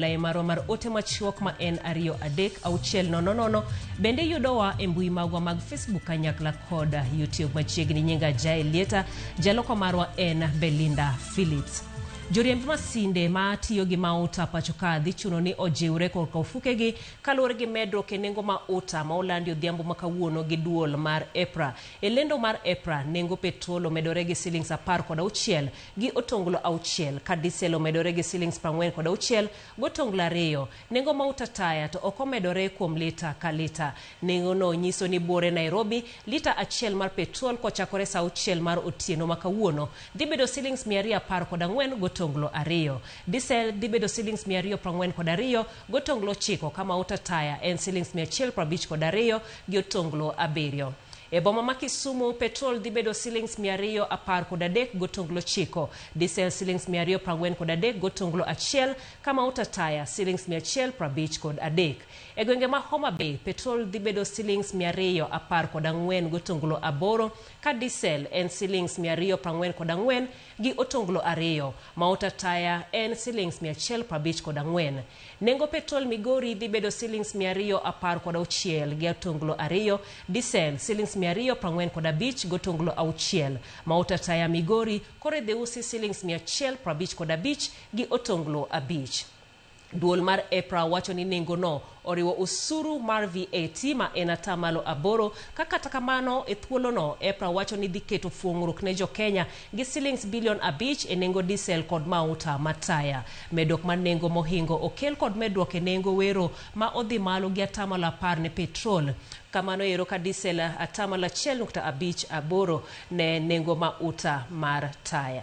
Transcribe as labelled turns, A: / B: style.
A: Laimaro mar ote machuok ma en ariyo adek auchiel nono bende yudowa e mbui magwa mag Facebook kanyakla koda YouTube machiegni nyinga Jael Lieta, jaloko marwa en Belinda Phillips. Joriemb masinde ma tiyo gi mauta pacho ka dhi chuno ni ojiwre korka ofukegi kaluwore gi medruok e nengo mauta ma olandi odhiambo ma kawuono gi duol mar EPRA. E lendo mar EPRA, nengo petrol omedore gi silings 16 gi otonglo 6, ka diesel omedore gi silings 46 gotonglo 2. Nengo mauta taya to ok omedore kuom lita ka lita. Nengo no nyiso ni buore Nairobi, lita achiel mar petrol kochakore saa 6 mar otieno ma kawuono dhi bedo silings 214 gotonglo 2. Diesel dhi bedo silings 242 gotonglo 9, ka mauta taya en silings 152 gi otonglo 7. E boma ma Kisumu, petrol dhi bedo silings 213 gotonglo 9, diesel silings 243 gotonglo 1, ka mauta taya silings 153. E gwenge ma Homa Bay, petrol dhi bedo silings 214 gotonglo 8, ka diesel en silings 244 gi otonglo 2, mauta taya en silings 154. Nengo petrol Migori dhi bedo silings 216 gi otonglo 2, diesel silings 245 gotonglo 6, mauta taya Migori kore deusi silings 155 gi otonglo 5. Duol mar EPRA wacho ni nengo no oriwo usuru mar VAT ma en atamalo 8, ka kata kamano e thuolo no EPRA wacho ni dhi keto fuong'ruok ne jo Kenya gi silings bilion 5 e nengo diesel kod mauta mataya. Medruok mar nengo mohingo okel kod medruok e nengo wero ma odhi malo gi atamalo 10 ne petrol. Kamano ero ka diesel atamalo 1.58 ne nengo mauta mar taya.